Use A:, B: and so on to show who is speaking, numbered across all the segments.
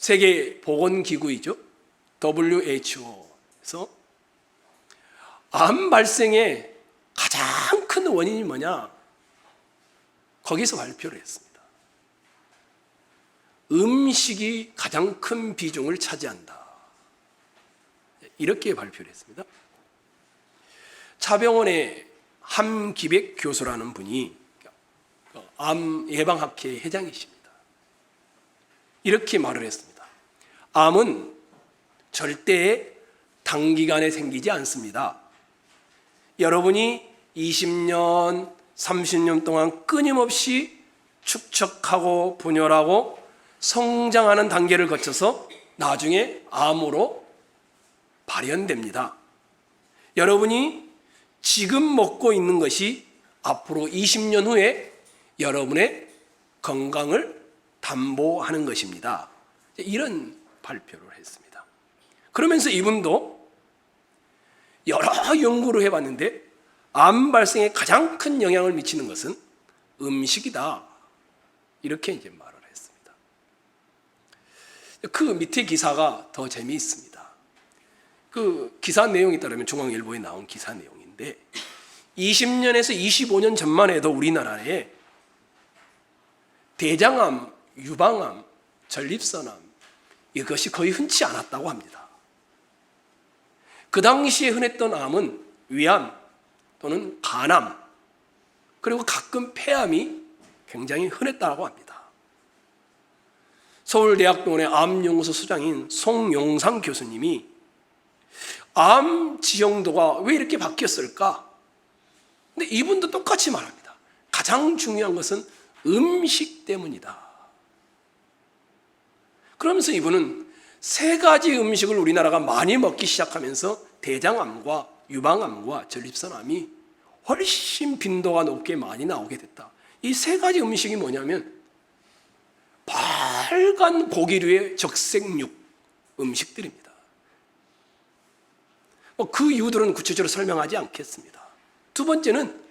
A: 세계 보건기구이죠. WHO에서 암 발생의 가장 큰 원인이 뭐냐? 거기서 발표를 했습니다. 음식이 가장 큰 비중을 차지한다. 이렇게 발표를 했습니다. 차병원의 함기백 교수라는 분이 암 예방학회 회장이십니다. 이렇게 말을 했습니다. 암은 절대 단기간에 생기지 않습니다. 여러분이 20년, 30년 동안 끊임없이 축적하고 분열하고 성장하는 단계를 거쳐서 나중에 암으로 발현됩니다. 여러분이 지금 먹고 있는 것이 앞으로 20년 후에 여러분의 건강을 담보하는 것입니다. 이런 발표를 했습니다. 그러면서 이분도 여러 연구를 해봤는데 암 발생에 가장 큰 영향을 미치는 것은 음식이다. 이렇게 이제 말을 했습니다. 그 밑에 기사가 더 재미있습니다. 그 기사 내용에 따르면 중앙일보에 나온 기사 내용인데 20년에서 25년 전만 해도 우리나라에 대장암, 유방암, 전립선암 이것이 거의 흔치 않았다고 합니다. 그 당시에 흔했던 암은 위암 또는 간암 그리고 가끔 폐암이 굉장히 흔했다고 합니다. 서울대학병원의 암연구소 소장인 송용상 교수님이 암 지형도가 왜 이렇게 바뀌었을까? 근데 이분도 똑같이 말합니다. 가장 중요한 것은 음식 때문이다. 그러면서 이분은 세 가지 음식을 우리나라가 많이 먹기 시작하면서 대장암과 유방암과 전립선암이 훨씬 빈도가 높게 많이 나오게 됐다. 이 세 가지 음식이 뭐냐면 빨간 고기류의 적색육 음식들입니다. 그 이유들은 구체적으로 설명하지 않겠습니다. 두 번째는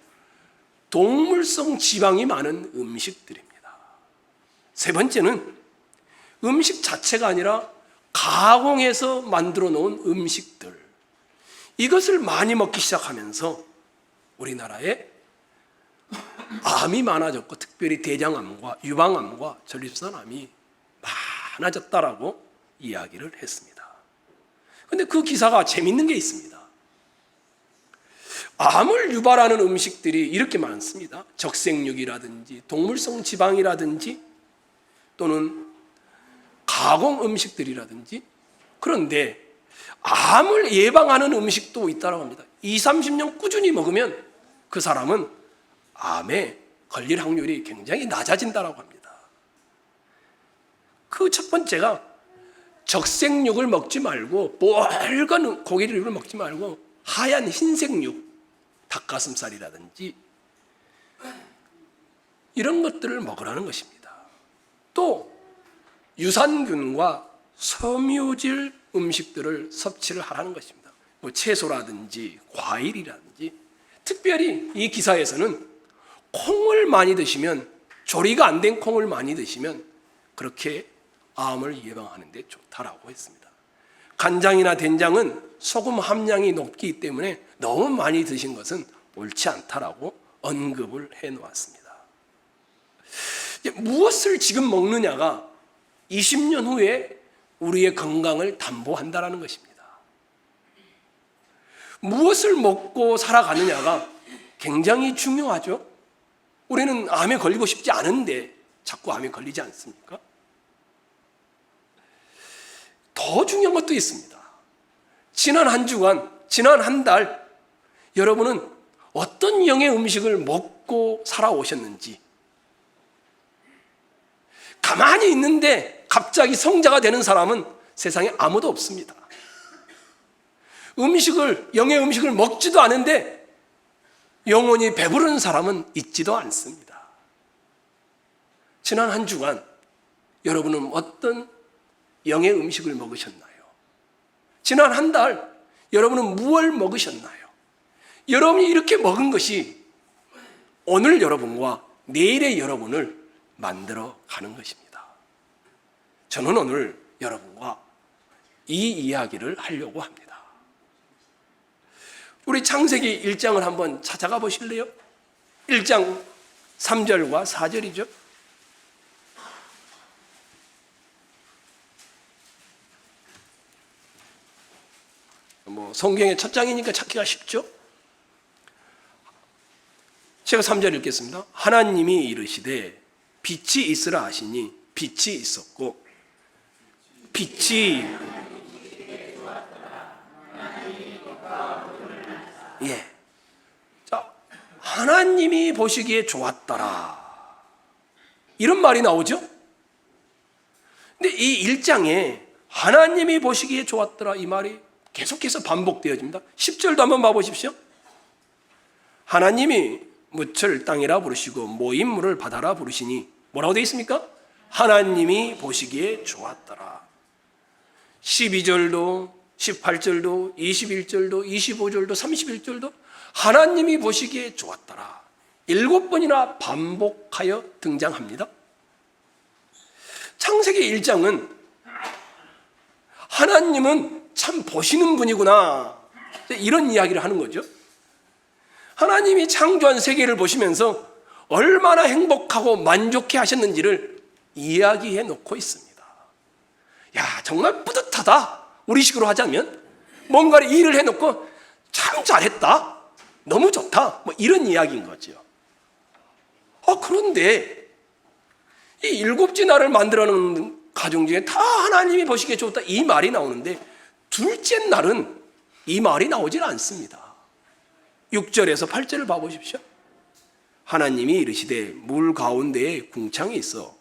A: 동물성 지방이 많은 음식들입니다. 세 번째는 음식 자체가 아니라 가공해서 만들어 놓은 음식들. 이것을 많이 먹기 시작하면서 우리나라에 암이 많아졌고 특별히 대장암과 유방암과 전립선암이 많아졌다라고 이야기를 했습니다. 그런데 그 기사가 재밌는 게 있습니다. 암을 유발하는 음식들이 이렇게 많습니다. 적색육이라든지 동물성 지방이라든지 또는 가공 음식들이라든지. 그런데 암을 예방하는 음식도 있다고 합니다. 20, 30년 꾸준히 먹으면 그 사람은 암에 걸릴 확률이 굉장히 낮아진다고 합니다. 그 첫 번째가 적색육을 먹지 말고 빨간 고기를 먹지 말고 하얀 흰색육, 닭가슴살이라든지 이런 것들을 먹으라는 것입니다. 또 유산균과 섬유질 음식들을 섭취를 하라는 것입니다. 뭐 채소라든지 과일이라든지. 특별히 이 기사에서는 콩을 많이 드시면, 조리가 안 된 콩을 많이 드시면 그렇게 암을 예방하는 데 좋다라고 했습니다. 간장이나 된장은 소금 함량이 높기 때문에 너무 많이 드신 것은 옳지 않다라고 언급을 해놓았습니다. 무엇을 지금 먹느냐가 20년 후에 우리의 건강을 담보한다는 것입니다. 무엇을 먹고 살아가느냐가 굉장히 중요하죠. 우리는 암에 걸리고 싶지 않은데 자꾸 암에 걸리지 않습니까? 더 중요한 것도 있습니다. 지난 한 주간, 지난 한 달 여러분은 어떤 영의 음식을 먹고 살아오셨는지, 가만히 있는데 갑자기 성자가 되는 사람은 세상에 아무도 없습니다. 영의 음식을 먹지도 않은데 영원히 배부른 사람은 있지도 않습니다. 지난 한 주간 여러분은 어떤 영의 음식을 먹으셨나요? 지난 한 달 여러분은 무엇을 먹으셨나요? 여러분이 이렇게 먹은 것이 오늘 여러분과 내일의 여러분을 만들어 가는 것입니다. 저는 오늘 여러분과 이 이야기를 하려고 합니다. 우리 창세기 1장을 한번 찾아가 보실래요? 1장 3절과 4절이죠. 성경의 첫 장이니까 찾기가 쉽죠? 제가 3절 읽겠습니다. 하나님이 이르시되 빛이 있으라 하시니 빛이 있었고 빛이 자, 하나님이 보시기에 좋았더라. 이런 말이 나오죠? 근데 이 1장에 하나님이 보시기에 좋았더라 이 말이 계속해서 반복되어집니다. 10절도 한번 봐보십시오. 하나님이 묻을 땅이라 부르시고 모인 물을 바다라 부르시니 뭐라고 되어 있습니까? 하나님이 보시기에 좋았더라. 12절도 18절도 21절도 25절도 31절도 하나님이 보시기에 좋았더라. 7번이나 반복하여 등장합니다. 창세기 1장은 하나님은 참 보시는 분이구나 이런 이야기를 하는 거죠. 하나님이 창조한 세계를 보시면서 얼마나 행복하고 만족해 하셨는지를 이야기해 놓고 있습니다. 야, 정말 뿌듯하다. 우리식으로 하자면 뭔가를 일을 해놓고 참 잘했다. 너무 좋다. 뭐 이런 이야기인 거죠. 그런데 이 7째 날을 만들어놓은 가정 중에 다 하나님이 보시기에 좋다 이 말이 나오는데 둘째 날은 이 말이 나오질 않습니다. 6절에서 8절을 봐보십시오. 하나님이 이르시되 물 가운데에 궁창이 있어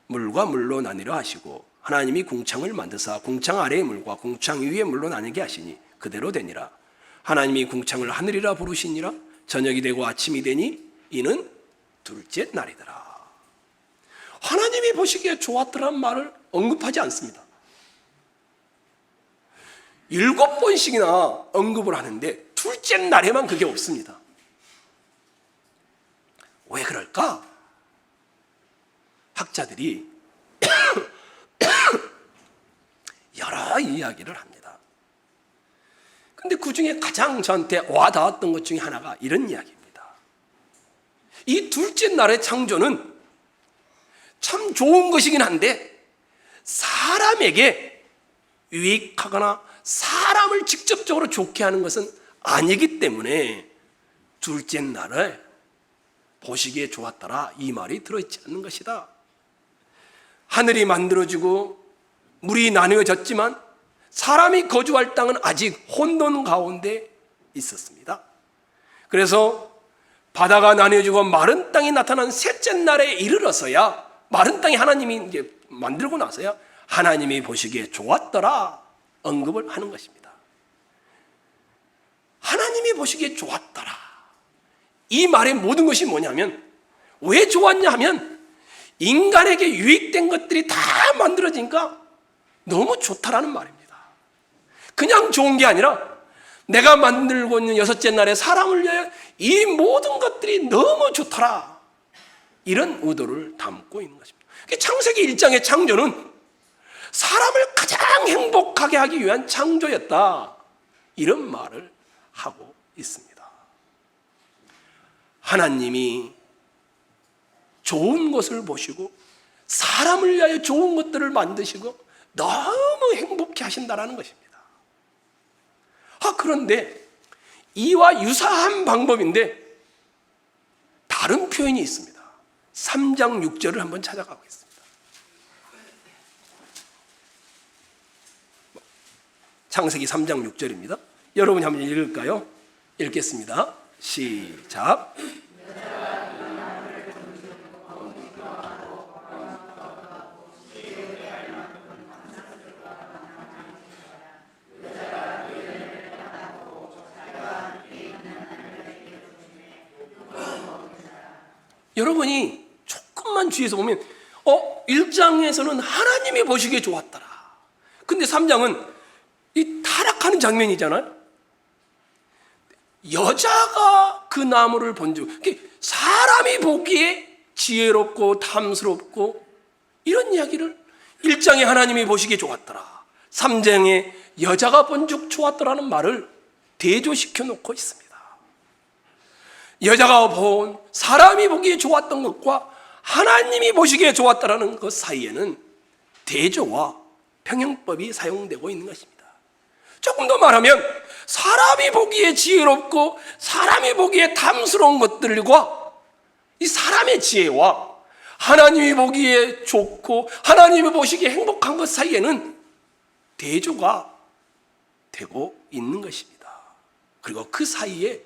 A: 물과 물로 나뉘려 하시고 하나님이 궁창을 만드사 궁창 아래의 물과 궁창 위의 물로 나뉘게 하시니 그대로 되니라. 하나님이 궁창을 하늘이라 부르시니라. 저녁이 되고 아침이 되니 이는 둘째 날이더라. 하나님이 보시기에 좋았더란 말을 언급하지 않습니다. 7번씩이나 언급을 하는데 둘째 날에만 그게 없습니다. 왜 그럴까? 학자들이 여러 이야기를 합니다. 근데 그 중에 가장 저한테 와닿았던 것 중에 하나가 이런 이야기입니다. 이 둘째 날의 창조는 참 좋은 것이긴 한데 사람에게 유익하거나 사람을 직접적으로 좋게 하는 것은 아니기 때문에 둘째 날을 보시기에 좋았더라 이 말이 들어있지 않는 것이다. 하늘이 만들어지고 물이 나누어졌지만 사람이 거주할 땅은 아직 혼돈 가운데 있었습니다. 그래서 바다가 나뉘어지고 마른 땅이 나타난 셋째 날에 이르러서야 마른 땅이 하나님이 이제 만들고 나서야 하나님이 보시기에 좋았더라 언급을 하는 것입니다. 하나님이 보시기에 좋았더라. 이 말의 모든 것이 뭐냐면 왜 좋았냐 하면 인간에게 유익된 것들이 다 만들어지니까 너무 좋다라는 말입니다. 그냥 좋은 게 아니라 내가 만들고 있는 6째 날에 사람을 위하여 이 모든 것들이 너무 좋더라. 이런 의도를 담고 있는 것입니다. 창세기 1장의 창조는 사람을 가장 행복하게 하기 위한 창조였다. 이런 말을 하고 있습니다. 하나님이 좋은 것을 보시고 사람을 위하여 좋은 것들을 만드시고 너무 행복해 하신다는 것입니다. 그런데 이와 유사한 방법인데 다른 표현이 있습니다. 3장 6절을 한번 찾아가겠습니다. 창세기 3장 6절입니다. 여러분이 한번 읽을까요? 읽겠습니다. 시작. 여러분이 조금만 주의해서 보면 1장에서는 하나님이 보시기에 좋았더라. 근데 3장은 이 타락하는 장면이잖아요. 여자가 그 나무를 본즉 사람이 보기에 지혜롭고 탐스럽고 이런 이야기를 1장에 하나님이 보시기에 좋았더라, 3장에 여자가 본즉 좋았더라는 말을 대조시켜 놓고 있습니다. 여자가 본, 사람이 보기에 좋았던 것과 하나님이 보시기에 좋았다라는 것 사이에는 대조와 평형법이 사용되고 있는 것입니다. 조금 더 말하면 사람이 보기에 지혜롭고 사람이 보기에 탐스러운 것들과 이 사람의 지혜와 하나님이 보기에 좋고 하나님이 보시기에 행복한 것 사이에는 대조가 되고 있는 것입니다. 그리고 그 사이에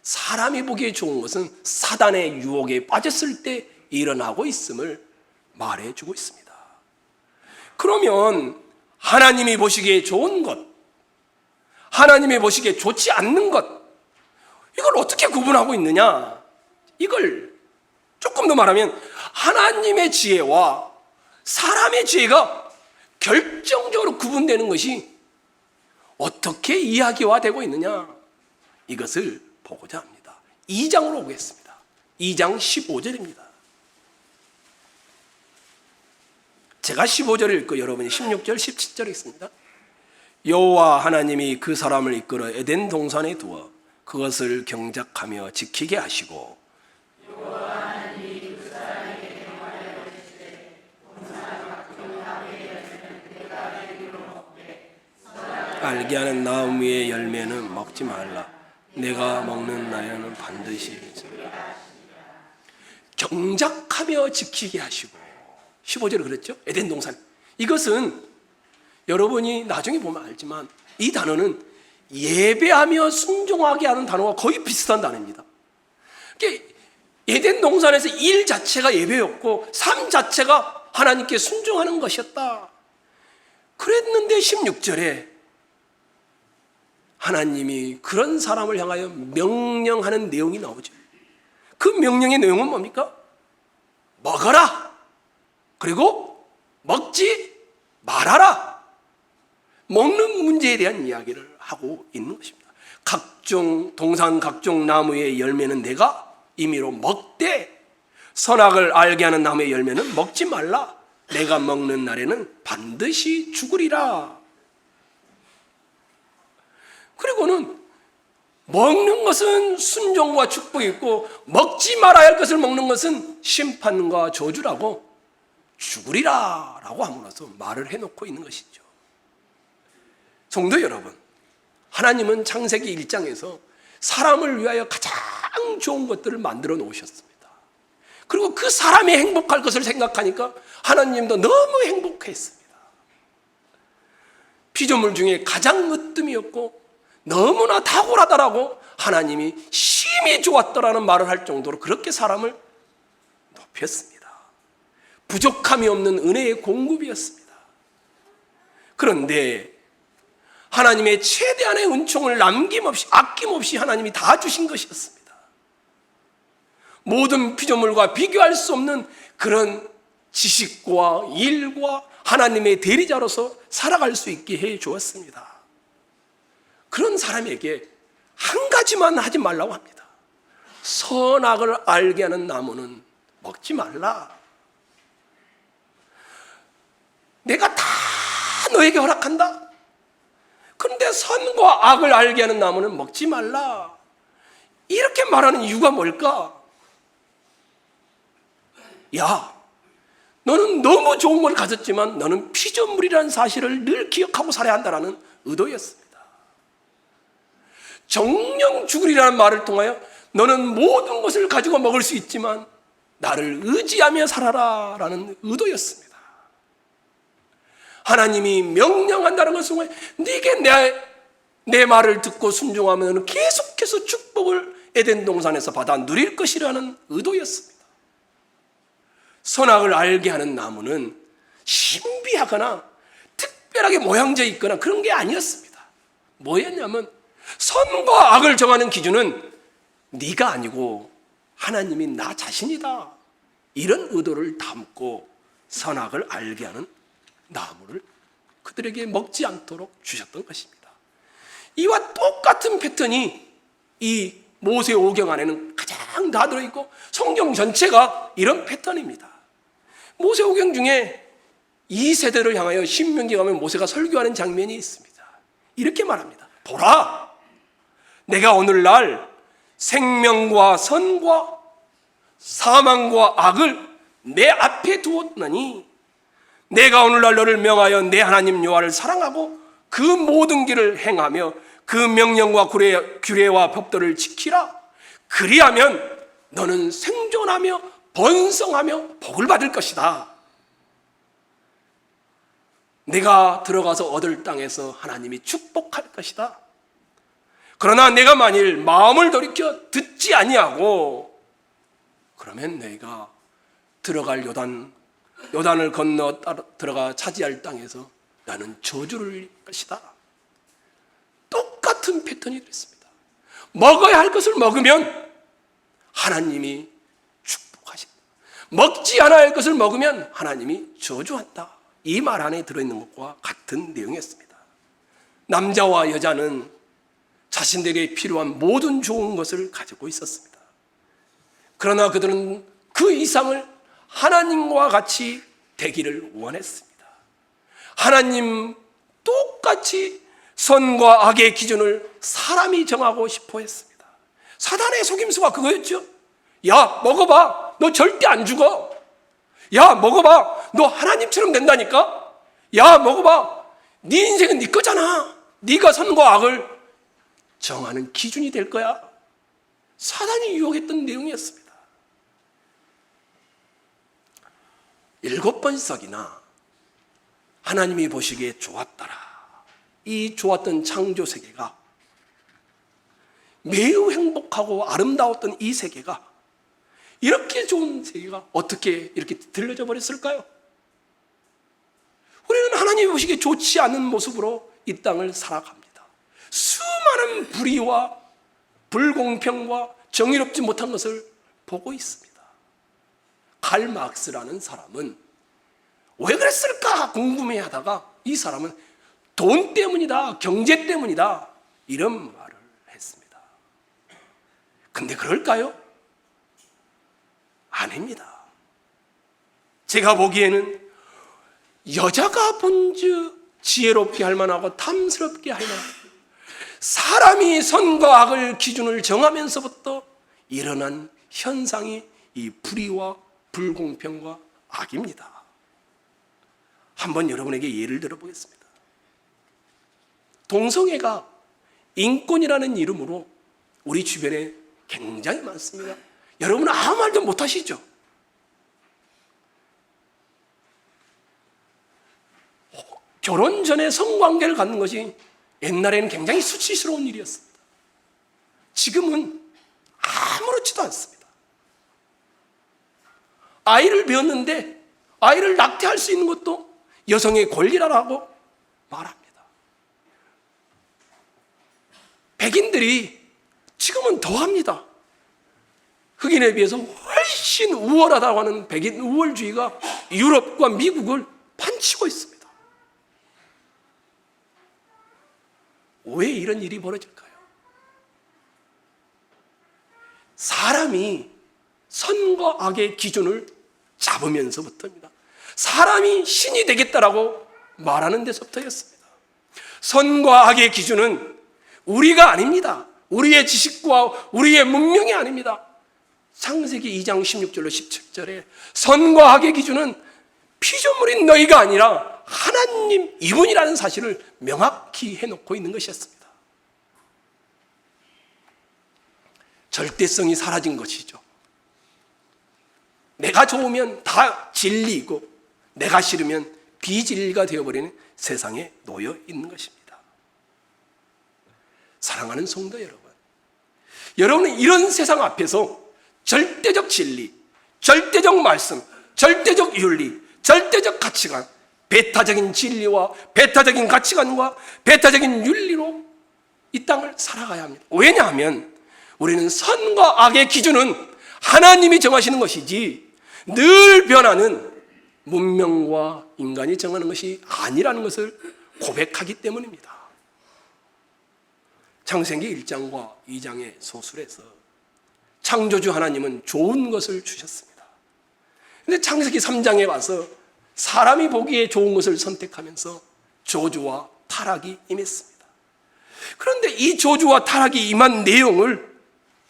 A: 사람이 보기에 좋은 것은 사단의 유혹에 빠졌을 때 일어나고 있음을 말해주고 있습니다. 그러면 하나님이 보시기에 좋은 것, 하나님이 보시기에 좋지 않는 것, 이걸 어떻게 구분하고 있느냐? 이걸 조금 더 말하면 하나님의 지혜와 사람의 지혜가 결정적으로 구분되는 것이 어떻게 이야기화되고 있느냐? 이것을 보고자 합니다. 2장으로 오겠습니다. 2장 15절입니다. 제가 15절을 읽고 여러분이 16절, 17절 읽습니다. 여호와 하나님이 그 사람을 이끌어 에덴 동산에 두어 그것을 경작하며 지키게 하시고, 여호와 하나님이 그 사람에게 명하여 이르시되 동산 각종 나무의 열매는 내가 알기로 먹되 알게 하는 나무 위의 열매는 먹지 말라. 내가 먹는 날에는 반드시 경작하며 지키게 하시고, 15절에 그랬죠? 에덴 동산. 이것은 여러분이 나중에 보면 알지만 이 단어는 예배하며 순종하게 하는 단어와 거의 비슷한 단어입니다. 에덴 동산에서 일 자체가 예배였고 삶 자체가 하나님께 순종하는 것이었다. 그랬는데 16절에 하나님이 그런 사람을 향하여 명령하는 내용이 나오죠. 그 명령의 내용은 뭡니까? 먹어라. 그리고 먹지 말아라. 먹는 문제에 대한 이야기를 하고 있는 것입니다. 동산 각종 나무의 열매는 내가 임의로 먹되 선악을 알게 하는 나무의 열매는 먹지 말라. 내가 먹는 날에는 반드시 죽으리라. 그리고는 먹는 것은 순종과 축복이 있고 먹지 말아야 할 것을 먹는 것은 심판과 저주라고 죽으리라 라고 함으로써 말을 해놓고 있는 것이죠. 성도 여러분, 하나님은 창세기 1장에서 사람을 위하여 가장 좋은 것들을 만들어 놓으셨습니다. 그리고 그 사람이 행복할 것을 생각하니까 하나님도 너무 행복했습니다. 피조물 중에 가장 으뜸이었고 너무나 탁월하다라고 하나님이 심히 좋았더라는 말을 할 정도로 그렇게 사람을 높였습니다. 부족함이 없는 은혜의 공급이었습니다. 그런데 하나님의 최대한의 은총을 남김없이 아낌없이 하나님이 다 주신 것이었습니다. 모든 피조물과 비교할 수 없는 그런 지식과 일과 하나님의 대리자로서 살아갈 수 있게 해 주었습니다. 그런 사람에게 한 가지만 하지 말라고 합니다. 선악을 알게 하는 나무는 먹지 말라. 내가 다 너에게 허락한다. 그런데 선과 악을 알게 하는 나무는 먹지 말라. 이렇게 말하는 이유가 뭘까? 야, 너는 너무 좋은 걸 가졌지만 너는 피조물이라는 사실을 늘 기억하고 살아야 한다는 의도였습니다. 정령 죽으리라는 말을 통하여 너는 모든 것을 가지고 먹을 수 있지만 나를 의지하며 살아라 라는 의도였습니다. 하나님이 명령한다는 것은 네게 내 말을 듣고 순종하면 계속해서 축복을 에덴 동산에서 받아 누릴 것이라는 의도였습니다. 선악을 알게 하는 나무는 신비하거나 특별하게 모양져 있거나 그런 게 아니었습니다. 뭐였냐면 선과 악을 정하는 기준은 네가 아니고 하나님이 나 자신이다. 이런 의도를 담고 선악을 알게 하는 나무를 그들에게 먹지 않도록 주셨던 것입니다. 이와 똑같은 패턴이 이 모세오경 안에는 가장 다 들어있고 성경 전체가 이런 패턴입니다. 모세오경 중에 이 세대를 향하여 신명기 가면 모세가 설교하는 장면이 있습니다. 이렇게 말합니다. 보라, 내가 오늘날 생명과 선과 사망과 악을 내 앞에 두었나니 내가 오늘날 너를 명하여 내 하나님 여호와를 사랑하고 그 모든 길을 행하며 그 명령과 규례와 법도를 지키라. 그리하면 너는 생존하며 번성하며 복을 받을 것이다. 내가 들어가서 얻을 땅에서 하나님이 축복할 것이다. 그러나 내가 만일 마음을 돌이켜 듣지 아니하고 그러면 내가 들어갈 요단을 건너 들어가 차지할 땅에서 나는 저주를 이룰 것이다. 똑같은 패턴이 됐습니다. 먹어야 할 것을 먹으면 하나님이 축복하신다. 먹지 않아야 할 것을 먹으면 하나님이 저주한다. 이 말 안에 들어있는 것과 같은 내용이었습니다. 남자와 여자는 자신들에게 필요한 모든 좋은 것을 가지고 있었습니다. 그러나 그들은 그 이상을 하나님과 같이 되기를 원했습니다. 하나님 똑같이 선과 악의 기준을 사람이 정하고 싶어 했습니다. 사단의 속임수가 그거였죠. 야, 먹어봐. 너 절대 안 죽어. 야, 먹어봐. 너 하나님처럼 된다니까. 야, 먹어봐. 네 인생은 네 거잖아. 네가 선과 악을 정하는 기준이 될 거야. 사단이 유혹했던 내용이었습니다. 7번씩이나 하나님이 보시기에 좋았더라. 이 좋았던 창조 세계가, 매우 행복하고 아름다웠던 이 세계가, 이렇게 좋은 세계가 어떻게 이렇게 들려져 버렸을까요? 우리는 하나님이 보시기에 좋지 않은 모습으로 이 땅을 살아갑니다. 수많은 불의와 불공평과 정의롭지 못한 것을 보고 있습니다. 칼 막스라는 사람은 왜 그랬을까 궁금해하다가 이 사람은 돈 때문이다, 경제 때문이다, 이런 말을 했습니다. 근데 그럴까요? 아닙니다. 제가 보기에는 여자가 본즉 지혜롭게 할 만하고 탐스럽게 할 만하고, 사람이 선과 악을 기준을 정하면서부터 일어난 현상이 이 불의와 불공평과 악입니다. 한번 여러분에게 예를 들어보겠습니다. 동성애가 인권이라는 이름으로 우리 주변에 굉장히 많습니다. 여러분은 아무 말도 못하시죠? 결혼 전에 성관계를 갖는 것이 옛날에는 굉장히 수치스러운 일이었습니다. 지금은 아무렇지도 않습니다. 아이를 배웠는데 아이를 낙태할 수 있는 것도 여성의 권리라고 말합니다. 백인들이 지금은 더합니다. 흑인에 비해서 훨씬 우월하다고 하는 백인 우월주의가 유럽과 미국을 판치고 있습니다. 왜 이런 일이 벌어질까요? 사람이 선과 악의 기준을 잡으면서부터입니다. 사람이 신이 되겠다라고 말하는 데서부터였습니다. 선과 악의 기준은 우리가 아닙니다. 우리의 지식과 우리의 문명이 아닙니다. 창세기 2장 16절로 17절에 선과 악의 기준은 피조물인 너희가 아니라 하나님 이분이라는 사실을 명확히 해놓고 있는 것이었습니다. 절대성이 사라진 것이죠. 내가 좋으면 다 진리이고 내가 싫으면 비진리가 되어버리는 세상에 놓여 있는 것입니다. 사랑하는 성도 여러분, 여러분은 이런 세상 앞에서 절대적 진리, 절대적 말씀, 절대적 윤리, 절대적 가치관, 배타적인 진리와 배타적인 가치관과 배타적인 윤리로 이 땅을 살아가야 합니다. 왜냐하면 우리는 선과 악의 기준은 하나님이 정하시는 것이지 늘 변하는 문명과 인간이 정하는 것이 아니라는 것을 고백하기 때문입니다. 창세기 1장과 2장의 소설에서 창조주 하나님은 좋은 것을 주셨습니다. 그런데 창세기 3장에 와서 사람이 보기에 좋은 것을 선택하면서 저주와 타락이 임했습니다. 그런데 이 저주와 타락이 임한 내용을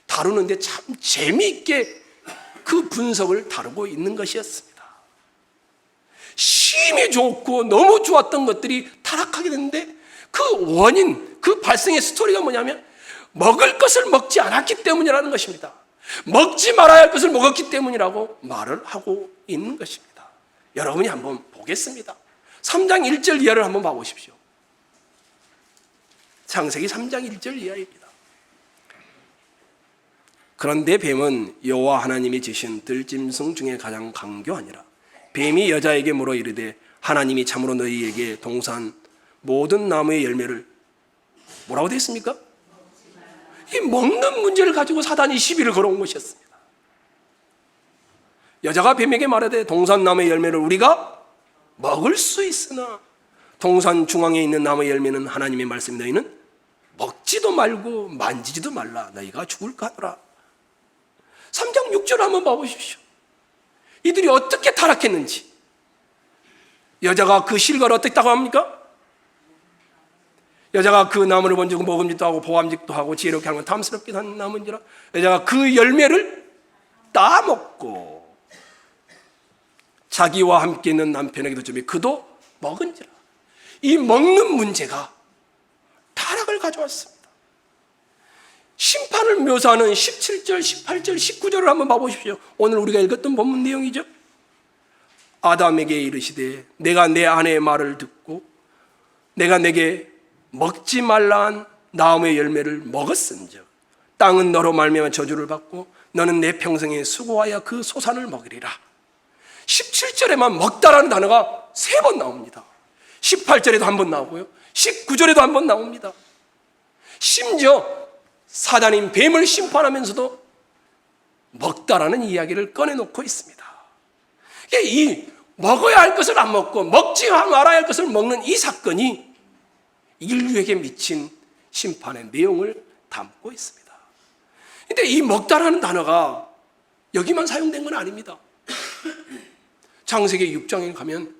A: 다루는데 참 재미있게 그 분석을 다루고 있는 것이었습니다. 심히 좋고 너무 좋았던 것들이 타락하게 됐는데 그 원인, 그 발생의 스토리가 뭐냐면 먹을 것을 먹지 않았기 때문이라는 것입니다. 먹지 말아야 할 것을 먹었기 때문이라고 말을 하고 있는 것입니다. 여러분이 한번 보겠습니다. 3장 1절 이하를 한번 봐보십시오. 창세기 3장 1절 이하입니다. 그런데 뱀은 여호와 하나님이 지신 들짐승 중에 가장 강교하니라. 뱀이 여자에게 물어 이르되 하나님이 참으로 너희에게 동산 모든 나무의 열매를 뭐라고 되어 있습니까? 이 먹는 문제를 가지고 사단이 시비를 걸어온 것이었습니다. 여자가 뱀에게 말하되 동산 나무의 열매를 우리가 먹을 수 있으나 동산 중앙에 있는 나무의 열매는 하나님의 말씀이 너희는 먹지도 말고 만지지도 말라 너희가 죽을까 하더라. 3장 6절을 한번 봐보십시오. 이들이 어떻게 타락했는지. 여자가 그 실과를 어떻다고 합니까? 여자가 그 나무를 번지고 먹음직도 하고 보암직도 하고 지혜롭게 하는 건 탐스럽게 한 나무인지라. 여자가 그 열매를 따먹고 자기와 함께 있는 남편에게도 주며 그도 먹은지라. 이 먹는 문제가 타락을 가져왔습니다. 심판을 묘사하는 17절, 18절, 19절을 한번 봐보십시오. 오늘 우리가 읽었던 본문 내용이죠. 아담에게 이르시되 내가 내 아내의 말을 듣고 내가 내게 먹지 말라 한 나무의 열매를 먹었은즉 땅은 너로 말미암아 저주를 받고 너는 내 평생에 수고하여 그 소산을 먹으리라. 17절에만 먹다라는 단어가 3번 나옵니다. 18절에도 한 번 나오고요 19절에도 한 번 나옵니다. 심지어 사단인 뱀을 심판하면서도 먹다라는 이야기를 꺼내놓고 있습니다. 이 먹어야 할 것을 안 먹고 먹지 말아야 할 것을 먹는 이 사건이 인류에게 미친 심판의 내용을 담고 있습니다. 그런데 이 먹다라는 단어가 여기만 사용된 건 아닙니다. 창세기 6장에 가면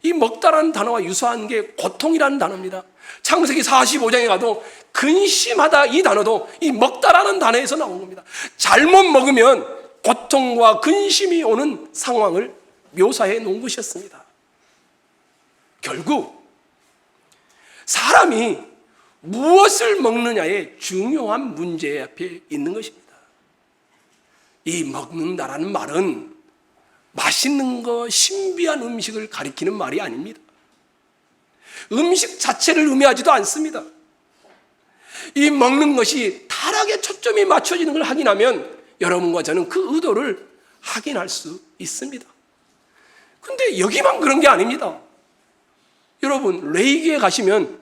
A: 이 먹다라는 단어와 유사한 게 고통이라는 단어입니다. 창세기 45장에 가도 근심하다 이 단어도 이 먹다라는 단어에서 나온 겁니다. 잘못 먹으면 고통과 근심이 오는 상황을 묘사해 놓은 것이었습니다. 결국 사람이 무엇을 먹느냐의 중요한 문제 앞에 있는 것입니다. 이 먹는다라는 말은 맛있는 거, 신비한 음식을 가리키는 말이 아닙니다. 음식 자체를 의미하지도 않습니다. 이 먹는 것이 타락에 초점이 맞춰지는 걸 확인하면 여러분과 저는 그 의도를 확인할 수 있습니다. 근데 여기만 그런 게 아닙니다. 여러분, 레위기에 가시면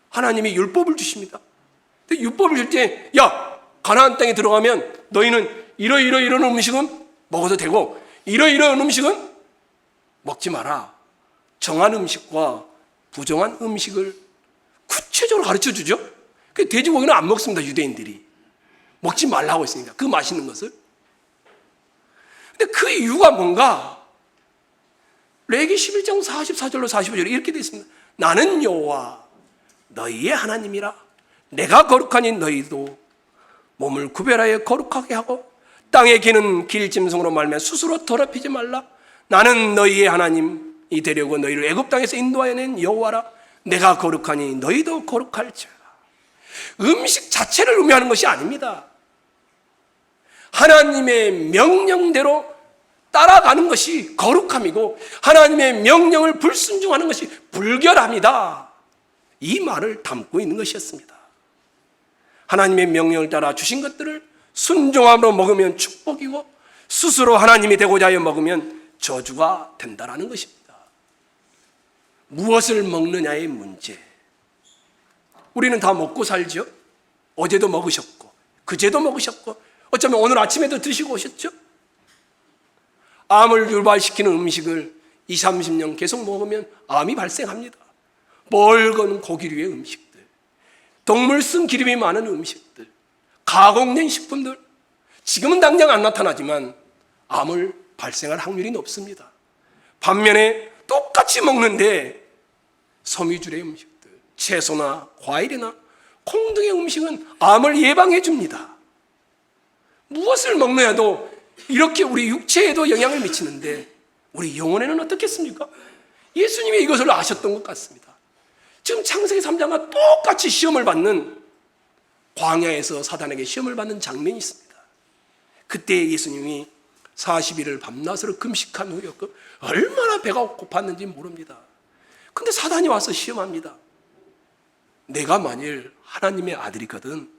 A: 하나님이 율법을 주십니다. 근데 율법을 줄 때, 야, 가나안 땅에 들어가면 너희는 이런 음식은 먹어도 되고 이러이러한 음식은 먹지 마라. 정한 음식과 부정한 음식을 구체적으로 가르쳐 주죠. 돼지고기는 안 먹습니다. 유대인들이 먹지 말라고 했으니까 그 맛있는 것을. 근데 그 이유가 뭔가? 레위기 11장 44절로 45절에 이렇게 되어 있습니다. 나는 여호와 너희의 하나님이라. 내가 거룩하니 너희도 몸을 구별하여 거룩하게 하고 땅에 기는 길짐승으로 말미암아 스스로 더럽히지 말라. 나는 너희의 하나님이 되려고 너희를 애굽 땅에서 인도하여 낸 여호와라. 내가 거룩하니 너희도 거룩할지어다. 음식 자체를 의미하는 것이 아닙니다. 하나님의 명령대로 따라가는 것이 거룩함이고 하나님의 명령을 불순종하는 것이 불결함이다. 이 말을 담고 있는 것이었습니다. 하나님의 명령을 따라 주신 것들을 순종함으로 먹으면 축복이고 스스로 하나님이 되고자 하여 먹으면 저주가 된다는 것입니다. 무엇을 먹느냐의 문제. 우리는 다 먹고 살죠. 어제도 먹으셨고 그제도 먹으셨고 어쩌면 오늘 아침에도 드시고 오셨죠. 암을 유발시키는 음식을 20, 30년 계속 먹으면 암이 발생합니다. 멀건 고기류의 음식들, 동물 쓴 기름이 많은 음식들, 가공된 식품들, 지금은 당장 안 나타나지만 암을 발생할 확률이 높습니다. 반면에 똑같이 먹는데 섬유질의 음식들, 채소나 과일이나 콩 등의 음식은 암을 예방해 줍니다. 무엇을 먹느냐도 이렇게 우리 육체에도 영향을 미치는데 우리 영혼에는 어떻겠습니까? 예수님이 이것을 아셨던 것 같습니다. 지금 창세기 3장과 똑같이 시험을 받는, 광야에서 사단에게 시험을 받는 장면이 있습니다. 그때 예수님이 40일을 밤낮으로 금식한 후였고 얼마나 배가 고팠는지 모릅니다. 근데 사단이 와서 시험합니다. 내가 만일 하나님의 아들이거든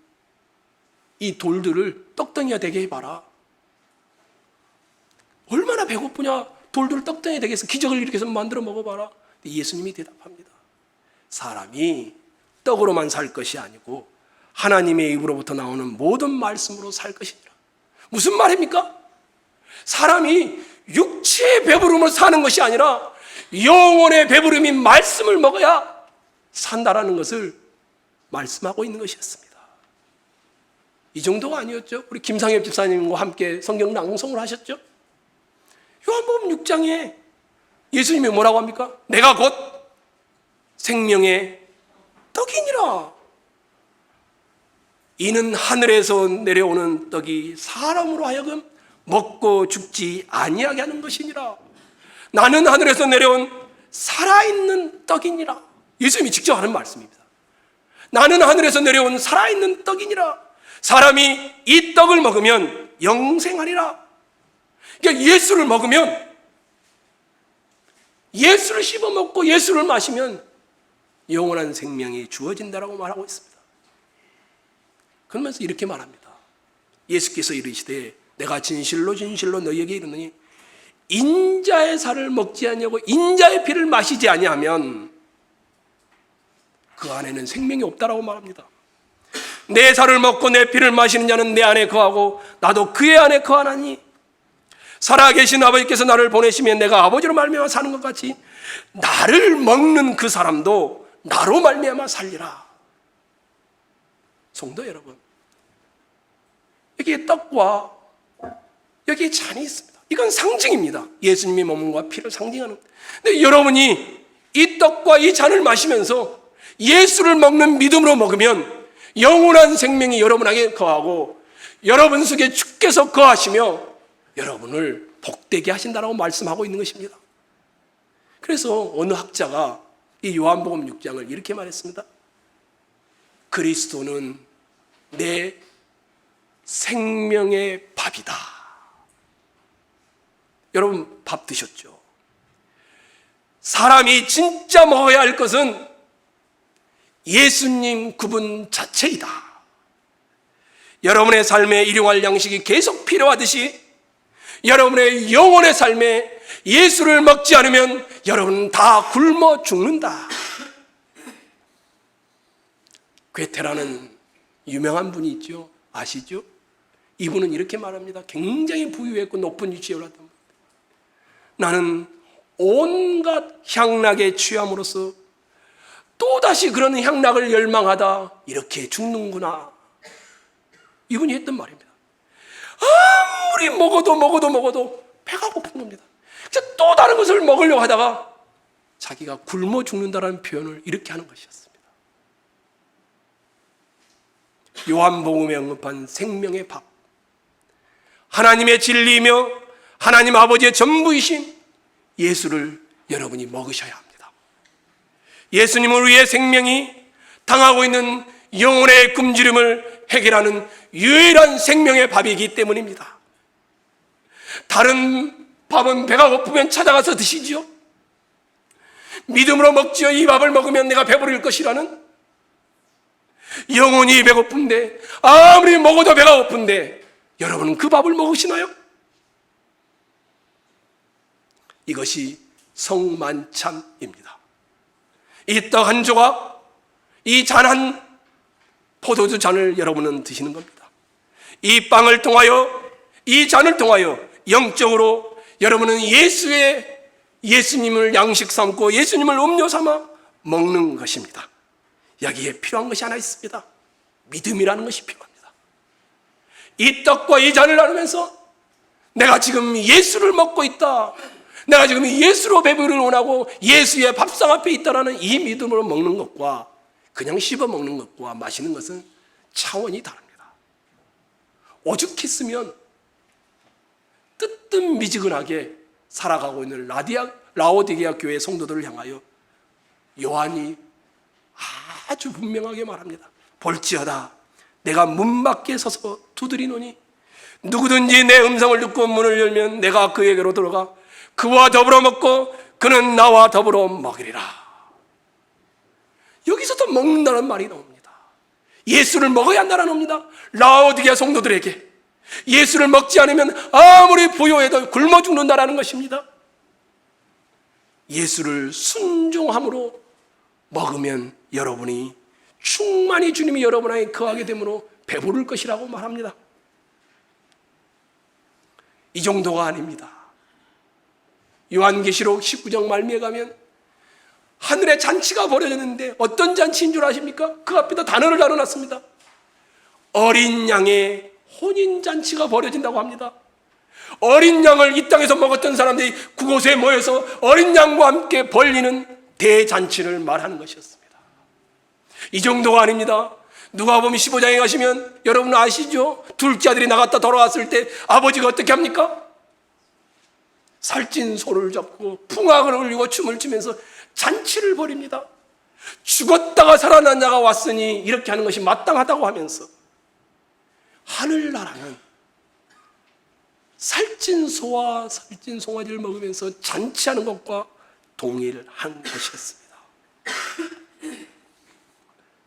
A: 이 돌들을 떡덩이가 되게 해봐라. 얼마나 배고프냐. 돌들을 떡덩이 되게 해서 기적을 일으켜서 만들어 먹어봐라. 예수님이 대답합니다. 사람이 떡으로만 살 것이 아니고 하나님의 입으로부터 나오는 모든 말씀으로 살 것이니라. 무슨 말입니까? 사람이 육체의 배부름을 사는 것이 아니라 영혼의 배부름인 말씀을 먹어야 산다라는 것을 말씀하고 있는 것이었습니다. 이 정도가 아니었죠. 우리 김상엽 집사님과 함께 성경 낭송을 하셨죠. 요한복음 6장에 예수님이 뭐라고 합니까? 내가 곧 생명의 떡이니라. 이는 하늘에서 내려오는 떡이 사람으로 하여금 먹고 죽지 아니하게 하는 것이니라. 나는 하늘에서 내려온 살아있는 떡이니라. 예수님이 직접 하는 말씀입니다. 나는 하늘에서 내려온 살아있는 떡이니라. 사람이 이 떡을 먹으면 영생하리라. 그러니까 예수를 먹으면, 예수를 씹어 먹고 예수를 마시면 영원한 생명이 주어진다라고 말하고 있습니다. 그러면서 이렇게 말합니다. 예수께서 이르시되 내가 진실로 진실로 너희에게 이르노니 인자의 살을 먹지 아니하고 인자의 피를 마시지 아니하면 그 안에는 생명이 없다라고 말합니다. 내 살을 먹고 내 피를 마시는 자는 내 안에 거하고 나도 그의 안에 거하나니 살아계신 아버지께서 나를 보내시면 내가 아버지로 말미암아 사는 것 같이 나를 먹는 그 사람도 나로 말미암아 살리라. 성도 여러분, 여기에 떡과 여기에 잔이 있습니다. 이건 상징입니다. 예수님의 몸과 피를 상징하는. 근데 여러분이 이 떡과 이 잔을 마시면서 예수를 먹는 믿음으로 먹으면 영원한 생명이 여러분에게 거하고 여러분 속에 주께서 거하시며 여러분을 복되게 하신다라고 말씀하고 있는 것입니다. 그래서 어느 학자가 이 요한복음 6장을 이렇게 말했습니다. 그리스도는 내 생명의 밥이다. 여러분 밥 드셨죠? 사람이 진짜 먹어야 할 것은 예수님 그분 자체이다. 여러분의 삶에 일용할 양식이 계속 필요하듯이 여러분의 영혼의 삶에 예수를 먹지 않으면 여러분은 다 굶어 죽는다. 괴테라는 유명한 분이 있죠. 아시죠? 이분은 이렇게 말합니다. 굉장히 부유했고 높은 위치에 올랐던 분. 나는 온갖 향락에 취함으로써 또다시 그런 향락을 열망하다 이렇게 죽는구나. 이분이 했던 말입니다. 아무리 먹어도 배가 고픈 겁니다. 또 다른 것을 먹으려고 하다가 자기가 굶어 죽는다는 표현을 이렇게 하는 것이었습니다. 요한복음에 언급한 생명의 밥, 하나님의 진리이며 하나님 아버지의 전부이신 예수를 여러분이 먹으셔야 합니다. 예수님을 위해 생명이 당하고 있는 영혼의 굶주림을 해결하는 유일한 생명의 밥이기 때문입니다. 다른 밥은 배가 고프면 찾아가서 드시지요. 믿음으로 먹지요. 이 밥을 먹으면 내가 배부를 것이라는, 영혼이 배고픈데 아무리 먹어도 배가 고픈데 여러분은 그 밥을 먹으시나요? 이것이 성만찬입니다. 이 떡 한 조각, 이 잔 한 포도주 잔을 여러분은 드시는 겁니다. 이 빵을 통하여, 이 잔을 통하여 영적으로 여러분은 예수님을 양식 삼고 예수님을 음료 삼아 먹는 것입니다. 여기에 필요한 것이 하나 있습니다. 믿음이라는 것이 필요합니다. 이 떡과 이 잔을 나누면서 내가 지금 예수를 먹고 있다, 내가 지금 예수로 배부르기를 원하고 예수의 밥상 앞에 있다라는 이 믿음으로 먹는 것과 그냥 씹어 먹는 것과 마시는 것은 차원이 다릅니다. 오죽했으면 뜨뜻미지근하게 살아가고 있는 라오디게아 교회 성도들을 향하여 요한이 아주 분명하게 말합니다. 볼지어다 내가 문 밖에 서서 두드리노니 누구든지 내 음성을 듣고 문을 열면 내가 그에게로 들어가 그와 더불어 먹고 그는 나와 더불어 먹으리라. 여기서도 먹는다는 말이 나옵니다. 예수를 먹어야 한다는 겁니다. 라오디게아 성도들에게 예수를 먹지 않으면 아무리 부유해도 굶어 죽는다라는 것입니다. 예수를 순종함으로 먹으면 여러분이 충만히 주님이 여러분 안에 거하게 되므로 배부를 것이라고 말합니다. 이 정도가 아닙니다. 요한계시록 19장 말미에 가면 하늘에 잔치가 벌어졌는데 어떤 잔치인 줄 아십니까? 그 앞에다 단어를 달아놨습니다. 어린 양의 혼인잔치가 벌어진다고 합니다. 어린 양을 이 땅에서 먹었던 사람들이 그곳에 모여서 어린 양과 함께 벌리는 대잔치를 말하는 것이었습니다. 이 정도가 아닙니다. 누가복음 15장에 가시면 여러분 아시죠? 둘째 아들이 나갔다 돌아왔을 때 아버지가 어떻게 합니까? 살찐 소를 잡고 풍악을 울리고 춤을 추면서 잔치를 벌입니다. 죽었다가 살아난 자가 왔으니 이렇게 하는 것이 마땅하다고 하면서 하늘나라는 살찐 소와 살찐 송아지를 먹으면서 잔치하는 것과 동일한 것이었습니다.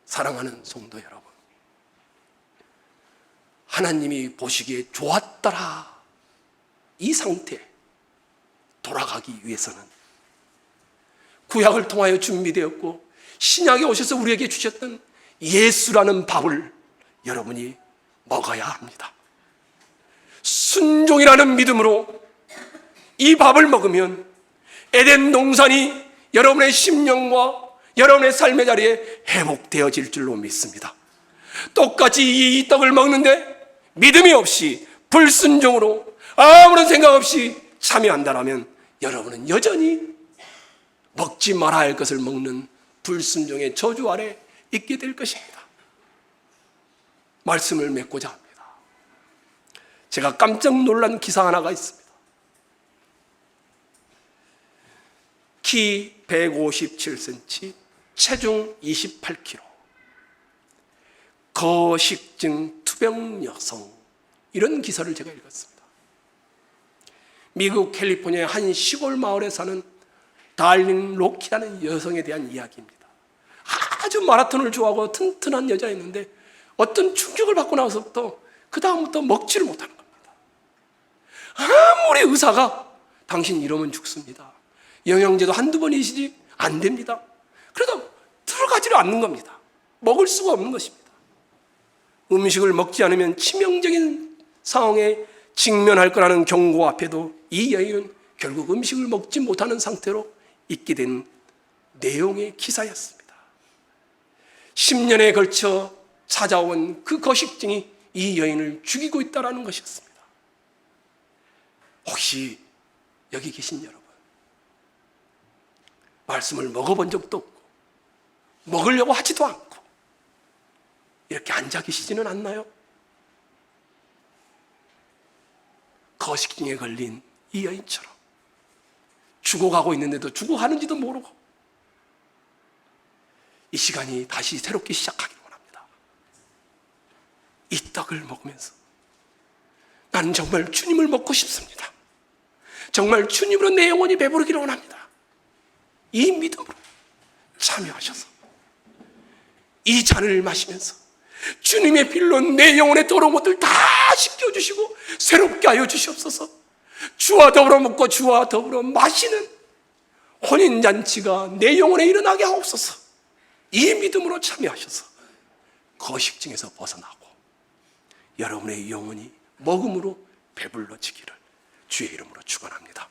A: 사랑하는 성도 여러분, 하나님이 보시기에 좋았더라 이 상태 돌아가기 위해서는 구약을 통하여 준비되었고 신약에 오셔서 우리에게 주셨던 예수라는 밥을 여러분이 먹어야 합니다. 순종이라는 믿음으로 이 밥을 먹으면 에덴 동산이 여러분의 심령과 여러분의 삶의 자리에 회복되어질 줄로 믿습니다. 똑같이 이 떡을 먹는데 믿음이 없이 불순종으로 아무런 생각 없이 참여한다면 여러분은 여전히 먹지 말아야 할 것을 먹는 불순종의 저주 아래 있게 될 것입니다. 말씀을 맺고자 합니다. 제가 깜짝 놀란 기사 하나가 있습니다. 키 157cm, 체중 28kg, 거식증 투병 여성, 이런 기사를 제가 읽었습니다. 미국 캘리포니아의 한 시골 마을에 사는 달린 로키라는 여성에 대한 이야기입니다. 아주 마라톤을 좋아하고 튼튼한 여자였는데 어떤 충격을 받고 나서부터 그 다음부터 먹지를 못하는 겁니다. 아무리 의사가 당신 이러면 죽습니다, 영양제도 한두 번이시지 안 됩니다, 그래도 들어가지를 않는 겁니다. 먹을 수가 없는 것입니다. 음식을 먹지 않으면 치명적인 상황에 직면할 거라는 경고 앞에도 이 여인은 결국 음식을 먹지 못하는 상태로 있게 된 내용의 기사였습니다. 10년에 걸쳐 찾아온 그 거식증이 이 여인을 죽이고 있다는 것이었습니다. 혹시 여기 계신 여러분, 말씀을 먹어본 적도 없고 먹으려고 하지도 않고 이렇게 앉아 계시지는 않나요? 거식증에 걸린 이 여인처럼 죽어가고 있는데도 죽어가는지도 모르고 이 시간이 다시 새롭게 시작하기를 원합니다. 이 떡을 먹으면서 나는 정말 주님을 먹고 싶습니다. 정말 주님으로 내 영혼이 배부르기를 원합니다. 이 믿음으로 참여하셔서 이 잔을 마시면서 주님의 빌로 내 영혼의 더러운 것들 다 씻겨주시고 새롭게 하여 주시옵소서. 주와 더불어 먹고 주와 더불어 마시는 혼인잔치가 내 영혼에 일어나게 하옵소서. 이 믿음으로 참여하셔서 거식증에서 벗어나고 여러분의 영혼이 먹음으로 배불러지기를 주의 이름으로 축원합니다.